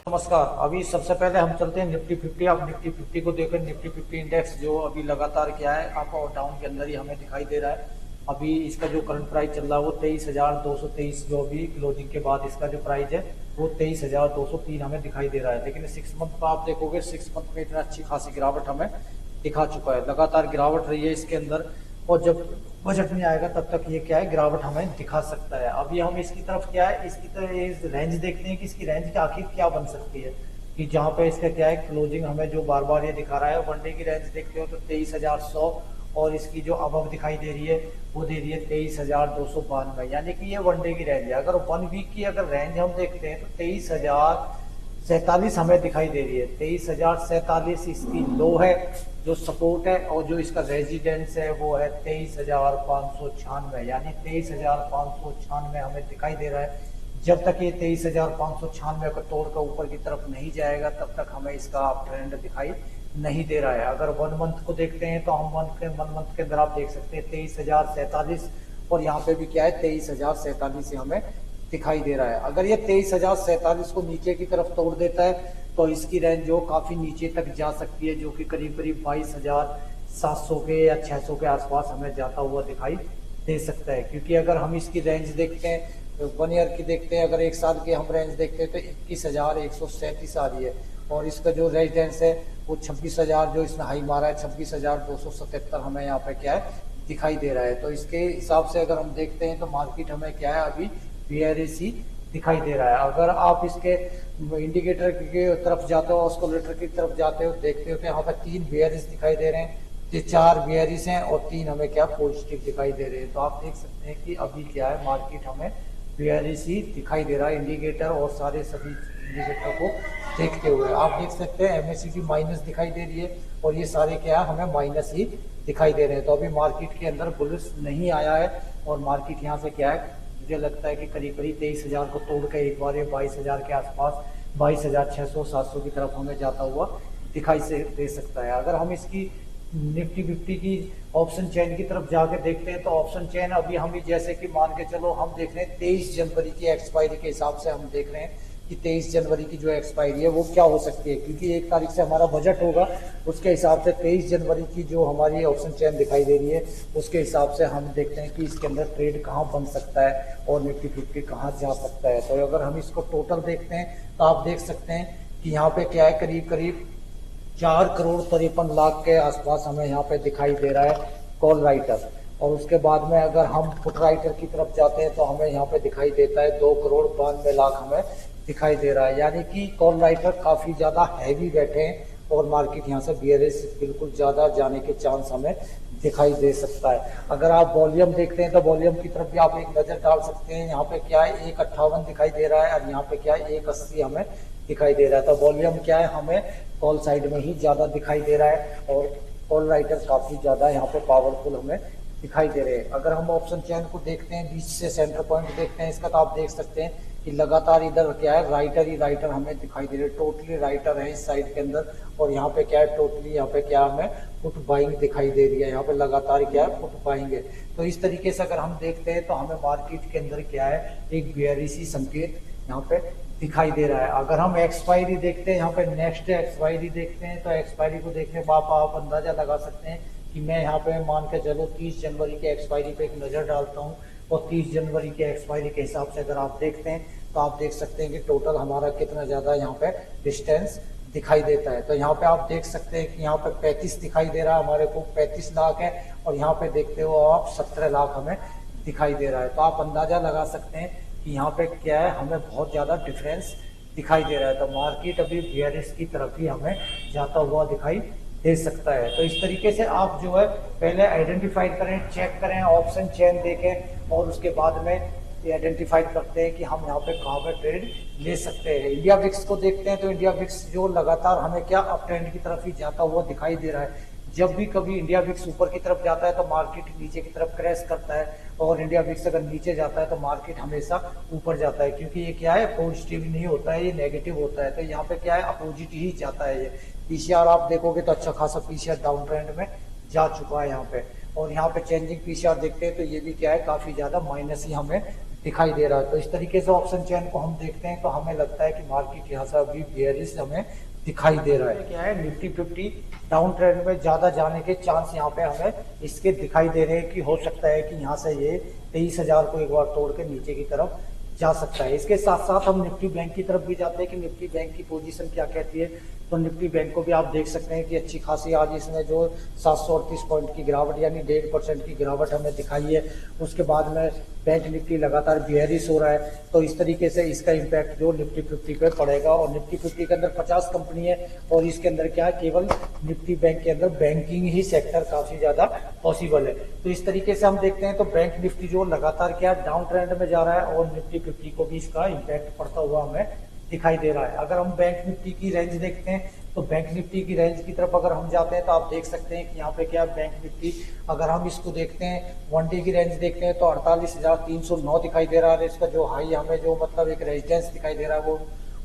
नमस्कार। अभी सबसे पहले हम चलते हैं निफ्टी 50। आप निफ्टी 50 को देखें। निफ्टी 50 इंडेक्स जो अभी लगातार क्या है, अप और डाउन के अंदर ही हमें दिखाई दे रहा है। अभी इसका जो करंट प्राइस चल रहा है वो 23,223, जो अभी क्लोजिंग के बाद इसका जो प्राइस है वो 23,203 हमें दिखाई दे रहा है। लेकिन 6 मंथ पर आप देखोगे, 6 मंथ में इतना अच्छी खासी गिरावट हमें दिखा चुका है। लगातार गिरावट रही है इसके अंदर, और जब बजट नहीं आएगा तब तक ये क्या है, गिरावट हमें दिखा सकता है। अभी हम इसकी तरफ क्या है, इसकी तरफ रेंज देखते हैं कि इसकी रेंज की आखिर क्या बन सकती है। कि जहाँ पे इसका क्या है, क्लोजिंग हमें जो बार बार ये दिखा रहा है, वनडे की रेंज देखते हो तो 23,100, और इसकी जो अबव दिखाई दे रही है वो दे रही है 23,292, यानी कि ये वनडे की रेंज है। अगर 1 वीक की अगर रेंज हम देखते हैं तो 23,047 हमें दिखाई दे रही है। 23,047 इसकी लो है जो सपोर्ट है, और जो इसका रेजिडेंस है वो है 23,596, यानी 23,596 हमें दिखाई दे रहा है। जब तक ये 23,596 को तोड़कर ऊपर की तरफ नहीं जाएगा तब तक हमें इसका अप ट्रेंड दिखाई नहीं दे रहा है। अगर 1 मंथ को देखते हैं तो हम वन मंथ के अंदर आप देख सकते हैं 23,047, और यहाँ पे भी क्या है 23,047 हमें दिखाई दे रहा है। अगर ये 23,047 को नीचे की तरफ तोड़ देता है तो इसकी रेंज जो काफी नीचे तक जा सकती है, जो कि करीब करीब 22,700 के या 600 के आसपास हमें जाता हुआ दिखाई दे सकता है। क्योंकि अगर हम इसकी रेंज देखते हैं, 1 ईयर की देखते हैं, अगर 1 साल की हम रेंज देखते हैं तो 21,137 आ रही है, और इसका जो रेजिडेंस है वो 26,000, जो इसने हाई मारा है 26,277 हमें यहाँ पे क्या है दिखाई दे रहा है। तो इसके हिसाब से अगर हम देखते हैं तो मार्केट हमें क्या है अभी बेयरिश ही दिखाई दे रहा है। अगर आप इसके इंडिकेटर की तरफ जाते हो, ऑस्किलेटर की तरफ जाते हो, देखते हो तो यहाँ पर 3 बेयरिश दिखाई दे रहे हैं, ये 4 बेयरिश हैं और 3 हमें क्या पॉजिटिव दिखाई दे रहे हैं। तो आप देख सकते हैं कि अभी क्या है, मार्केट हमें बेयरिश ही दिखाई दे रहा है इंडिकेटर और सारे सभी इंडिकेटर को देखते हुए। आप देख सकते हैं एमएससीडी माइनस दिखाई दे रही है, और ये सारे क्या है हमें माइनस ही दिखाई दे रहे हैं। तो अभी मार्केट के अंदर बुलिश नहीं आया है, और मार्केट यहाँ से क्या है, मुझे लगता है कि करीब करीब 23,000 को तोड़ कर एक बार ये 22,000 के आसपास 22,600-700 की तरफ हमें जाता हुआ दिखाई से दे सकता है। अगर हम इसकी निफ्टी 50 की ऑप्शन चेन की तरफ जाके देखते हैं तो ऑप्शन चेन अभी हम जैसे कि मान के चलो, हम देख रहे हैं 23 जनवरी की एक्सपायरी के हिसाब से हम देख रहे हैं कि 23 जनवरी की जो एक्सपायरी है वो क्या हो सकती है, क्योंकि 1 तारीख से हमारा बजट होगा। उसके हिसाब से 23 जनवरी की जो हमारी ऑप्शन चेन दिखाई दे रही है उसके हिसाब से हम देखते हैं कि इसके अंदर ट्रेड कहाँ बन सकता है और निफ्टी 50 कहाँ जा सकता है। तो अगर हम इसको टोटल देखते हैं तो आप देख सकते हैं कि यहाँ पे क्या है, करीब करीब 4,53,00,000 के आसपास हमें यहाँ पे दिखाई दे रहा है कॉल राइटर। और उसके बाद में अगर हम पुट राइटर की तरफ जाते हैं तो हमें यहाँ पे दिखाई देता है 2,92,00,000 हमें दिखाई दे रहा है, यानी कि कॉल राइटर काफी ज्यादा हैवी बैठे हैं, और मार्केट यहाँ से बेयरिश बिल्कुल ज्यादा जाने के चांस हमें दिखाई दे सकता है। अगर आप वॉल्यूम देखते हैं तो वॉल्यूम की तरफ भी आप एक नजर डाल सकते हैं। यहाँ पे क्या है 1,58 दिखाई दे रहा है, और यहाँ पे क्या है 1,80 हमें दिखाई दे रहा है। तो वॉल्यूम क्या है, हमें कॉल साइड में ही ज्यादा दिखाई दे रहा है, और कॉल राइटर काफी ज्यादा यहाँ पे पावरफुल हमें दिखाई दे रहे हैं। अगर हम ऑप्शन चेन को देखते हैं, बीच से सेंटर पॉइंट देखते हैं इसका, तो आप देख सकते हैं कि लगातार इधर क्या है राइटर ही राइटर हमें दिखाई दे रहे हैं, टोटली राइटर है इस साइड के अंदर। और यहाँ पे क्या है टोटली, यहाँ पे क्या हमें पुट बाइंग दिखाई दे रही है, यहाँ पे लगातार क्या है पुट बाइंग है। तो इस तरीके से अगर हम देखते हैं तो हमें मार्केट के अंदर क्या है एक बेयरिश संकेत यहाँ पे दिखाई दे रहा है। अगर हम एक्सपायरी देखते हैं, यहाँ पे नेक्स्ट एक्सपायरी देखते हैं, तो एक्सपायरी को देखने के आप अंदाजा लगा सकते हैं कि मैं यहाँ पे मान के चलो 30 जनवरी के एक्सपायरी पे एक नजर डालता हूँ, और 30 जनवरी के एक्सपायरी के हिसाब से अगर आप देखते हैं तो आप देख सकते हैं कि टोटल हमारा कितना ज्यादा यहाँ पे डिस्टेंस दिखाई देता है। तो यहाँ पे आप देख सकते हैं कि यहाँ पे 35 दिखाई दे रहा है हमारे को, 35 लाख है, और यहाँ पे देखते हो आप 17 लाख हमें दिखाई दे रहा है। तो आप अंदाजा लगा सकते हैं कि यहाँ पे क्या है हमें बहुत ज्यादा डिफरेंस दिखाई दे रहा है। तो मार्केट अभी बेयरिश की तरफ ही हमें जाता हुआ दिखाई दे सकता है। तो इस तरीके से आप जो है पहले आइडेंटिफाई करें, चेक करें, ऑप्शन चेन देखें, और उसके बाद में आइडेंटिफाई करते हैं कि हम यहाँ पे कहाँ पे ट्रेड ले सकते हैं। इंडिया विक्स को देखते हैं तो इंडिया विक्स जो लगातार हमें क्या अप ट्रेंड की तरफ ही जाता हुआ दिखाई दे रहा है। जब भी कभी इंडिया विक्स ऊपर की तरफ जाता है तो मार्केट नीचे की तरफ क्रैश करता है, और इंडिया विक्स अगर नीचे जाता है तो मार्केट हमेशा ऊपर जाता है, क्योंकि ये क्या है पॉजिटिव नहीं होता है, ये नेगेटिव होता है। तो यहाँ पे क्या है अपोजिट ही जाता है ये। पीसीआर आप देखोगे तो अच्छा खासा पीसीआर डाउन ट्रेंड में जा चुका है यहाँ पे, और यहाँ पे चेंजिंग पीसीआर देखते हैं तो ये भी क्या है काफी ज्यादा माइनस ही हमें दिखाई दे रहा है। तो इस तरीके से ऑप्शन चेन को हम देखते हैं तो हमें लगता है कि मार्केट यहाँ से अभी बेयरिश हमें दिखाई दे रहा है। क्या है, निफ्टी 50 डाउन ट्रेंड में ज्यादा जाने के चांस यहाँ पे हमें इसके दिखाई दे रहे हैं कि हो सकता है कि यहाँ से ये 23,000 को एक बार तोड़ के नीचे की तरफ जा सकता है। इसके साथ साथ हम निफ्टी बैंक की तरफ भी जाते हैं कि निफ्टी बैंक की पोजीशन क्या कहती है। तो निफ्टी बैंक को भी आप देख सकते हैं कि अच्छी खासी आज इसने जो 738 पॉइंट की गिरावट यानी 1.5% की गिरावट हमें दिखाई है। उसके बाद में बैंक निफ्टी लगातार बेयरिश हो रहा है, तो इस तरीके से इसका इम्पैक्ट जो निफ्टी 50 पे पड़ेगा। और निफ्टी 50 के अंदर 50 कंपनी है और इसके अंदर क्या है, केवल निफ्टी बैंक के अंदर बैंकिंग ही सेक्टर काफी ज्यादा पॉसिबल है। तो इस तरीके से हम देखते हैं तो बैंक निफ्टी जो लगातार क्या डाउन ट्रेंड में जा रहा है और निफ्टी 50 को भी इसका इम्पैक्ट पड़ता हुआ हमें दिखाई दे रहा है। अगर हम बैंक निफ्टी की रेंज देखते हैं तो बैंक निफ्टी की रेंज की तरफ अगर हम जाते हैं तो आप देख सकते हैं कि यहाँ पे क्या बैंक निफ्टी, अगर हम इसको देखते हैं वन डे की रेंज देखते हैं तो 48,309 दिखाई दे रहा है। इसका जो हाई हमें जो मतलब एक रेजिडेंस दिखाई दे रहा है वो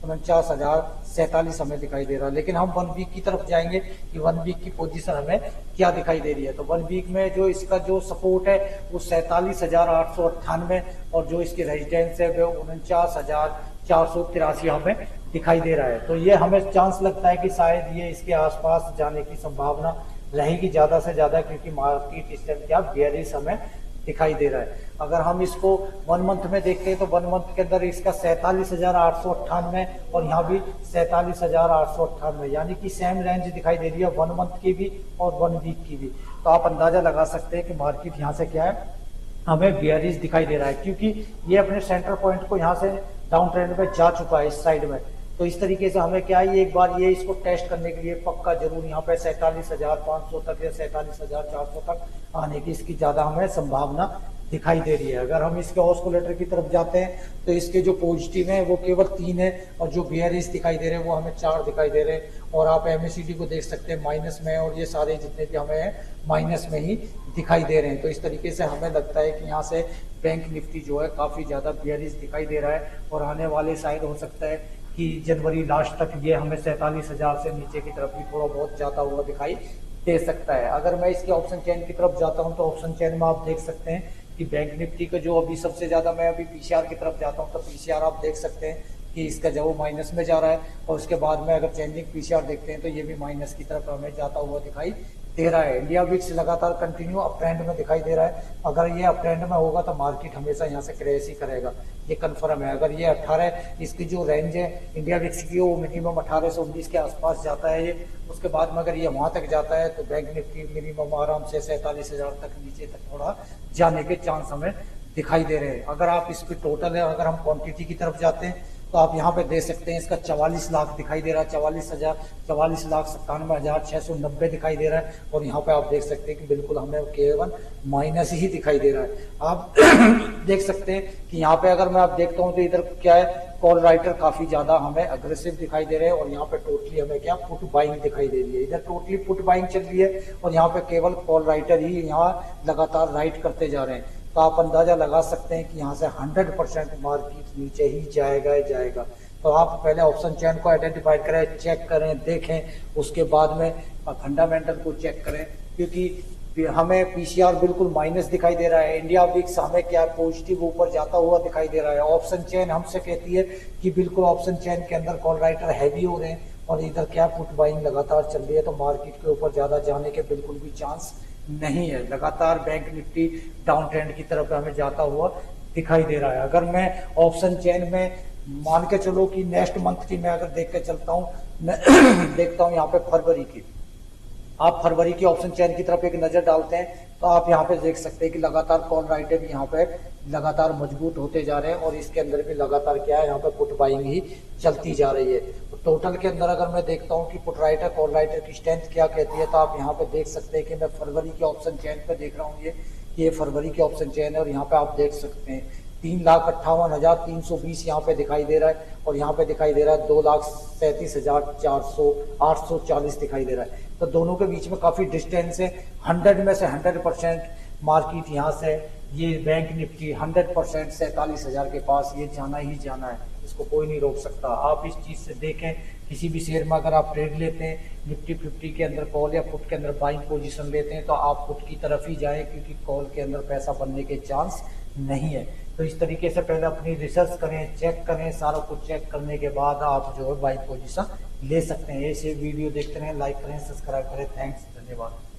49,047 हमें दिखाई दे रहा है। लेकिन हम वन वीक की तरफ जाएंगे कि वन वीक की पोजीशन हमें क्या दिखाई दे रही है। तो वन वीक में जो इसका जो सपोर्ट है वो 47,898 और जो इसकी रेजिडेंस है वो 49,483 हमें दिखाई दे रहा है। तो ये हमें चांस लगता है कि शायद ये इसके आसपास जाने की संभावना रहेगी ज्यादा से ज्यादा, क्योंकि मार्केट इस टाइम क्या बेयरिश हमें दिखाई दे रहा है। अगर हम इसको वन मंथ में देखते हैं तो वन मंथ के अंदर इसका 47,898 और यहाँ भी 47,898 यानी कि सेम रेंज दिखाई दे रही है वन मंथ की भी और वन वीक की भी। तो आप अंदाजा लगा सकते हैं कि मार्केट यहाँ से क्या है, हमें बेयरिश दिखाई दे रहा है, क्योंकि ये अपने सेंटर पॉइंट को यहाँ से डाउन ट्रेंड में जा चुका है इस साइड में। तो इस तरीके से हमें क्या है, एक बार ये इसको टेस्ट करने के लिए पक्का जरूर यहाँ पे 47,500 तक या 47,400 तक आने की इसकी ज्यादा हमें संभावना दिखाई दे रही है। अगर हम इसके ऑस्कुलेटर की तरफ जाते हैं तो इसके जो पॉजिटिव है वो केवल 3 है और जो बेयरिश दिखाई दे रहे हैं वो हमें 4 दिखाई दे रहे हैं। और आप MACD को देख सकते हैं माइनस में, और ये सारे जितने भी हमें माइनस में ही दिखाई दे रहे हैं। तो इस तरीके से हमें लगता है कि यहाँ से बैंक निफ्टी जो है काफी ज्यादा बेयरिश दिखाई दे रहा है और आने वाले साइड हो सकता है कि जनवरी लास्ट तक ये हमें 47,000 से नीचे की तरफ भी थोड़ा बहुत जाता हुआ दिखाई दे सकता है। अगर मैं इसके ऑप्शन चेन की तरफ जाता हूं तो ऑप्शन चेन में आप देख सकते हैं कि बैंक निफ्टी का जो अभी सबसे ज्यादा, मैं अभी PCR की तरफ जाता हूं तो PCR आप देख सकते हैं कि इसका जो माइनस में जा रहा है और उसके बाद में अगर चेंजिंग PCR देखते हैं तो ये भी माइनस की तरफ हमें जाता हुआ दिखाई दे रहा है। इंडिया विक्स लगातार कंटिन्यू अप ट्रेंड में दिखाई दे रहा है। अगर ये अप ट्रेंड में होगा तो मार्केट हमेशा यहाँ से क्रैश ही करेगा, ये कंफर्म है। अगर ये 18 इसकी जो रेंज है इंडिया विक्स की वो मिनिमम 18 से 19 के आसपास जाता है ये, उसके बाद में अगर ये वहां तक जाता है तो बैंक निफ्टी मिनिमम आराम से 47,000 तक नीचे तक थोड़ा जाने के चांस हमें दिखाई दे रहे हैं। अगर आप इसकी टोटल है, अगर हम क्वांटिटी की तरफ जाते हैं तो आप यहाँ पे देख सकते हैं इसका 44 लाख दिखाई दे रहा है, 44,97,690 दिखाई दे रहा है। और यहाँ पे आप देख सकते हैं कि बिल्कुल हमें केवल माइनस ही दिखाई दे रहा है। आप देख सकते हैं कि यहाँ पे अगर मैं आप देखता हूँ तो इधर क्या है, कॉल राइटर काफी ज्यादा हमें अग्रेसिव दिखाई दे रहे हैं और यहाँ पे टोटली हमें क्या पुट बाइंग दिखाई दे रही है। इधर टोटली पुट बाइंग चल रही है और यहाँ पे केवल कॉल राइटर ही यहाँ लगातार राइट करते जा रहे हैं। तो आप अंदाजा लगा सकते हैं कि यहाँ से 100% मार्केट नीचे ही जाएगा। तो आप पहले ऑप्शन चेन को आइडेंटिफाई करें, चेक करें, देखें, उसके बाद में फंडामेंटल को चेक करें, क्योंकि हमें PCR बिल्कुल माइनस दिखाई दे रहा है। इंडिया विक्स हमें क्या पॉजिटिव ऊपर जाता हुआ दिखाई दे रहा है। ऑप्शन चेन हमसे कहती है कि बिल्कुल ऑप्शन चेन के अंदर कॉल राइटर हैवी हो रहे हैं और इधर क्या पुट बाइंग लगातार चल रही है। तो मार्केट के ऊपर ज्यादा जाने के बिल्कुल भी चांस नहीं है। लगातार बैंक निफ्टी डाउन ट्रेंड की तरफ हमें जाता हुआ दिखाई दे रहा है। अगर मैं ऑप्शन चेन में मान के चलो कि नेक्स्ट मंथ की मैं अगर देख के चलता हूं, मैं देखता हूं यहाँ पे फरवरी की, आप फरवरी की ऑप्शन चेन की तरफ एक नजर डालते हैं तो आप यहाँ पे देख सकते हैं कि लगातार कॉल राइटर यहाँ पे लगातार मजबूत होते जा रहे हैं और इसके अंदर भी लगातार क्या है, यहाँ पे पुट बाइंग ही चलती जा रही है। तो टोटल के अंदर अगर मैं देखता हूँ कि पुट राइटर कॉल राइटर की स्ट्रेंथ क्या कहती है तो आप यहाँ पे देख सकते हैं कि मैं फरवरी के ऑप्शन चेन पे देख रहा हूँ, ये फरवरी के ऑप्शन चेन है और यहाँ पे आप देख सकते हैं 3,58,320 यहाँ पे दिखाई दे रहा है और यहाँ पे दिखाई दे रहा है 2,37,840 दिखाई दे रहा है। तो दोनों के बीच में काफी डिस्टेंस है। 100 में से 100% मार्केट यहाँ से ये बैंक निफ्टी 100% 47,000 के पास ये जाना ही जाना है, इसको कोई नहीं रोक सकता। आप इस चीज से देखें, किसी भी शेयर में अगर आप ट्रेड लेते हैं निफ्टी 50 के अंदर कॉल या पुट के अंदर बाइंग पोजीशन लेते हैं तो आप पुट की तरफ ही जाएं, क्योंकि कॉल के अंदर पैसा बनने के चांस नहीं है। तो इस तरीके से पहले अपनी रिसर्च करें, चेक करें, सारा कुछ चेक करने के बाद आप जो है बाई पोजीशन ले सकते हैं। ऐसे वीडियो देखते रहें, लाइक करें, सब्सक्राइब करें। थैंक्स, धन्यवाद।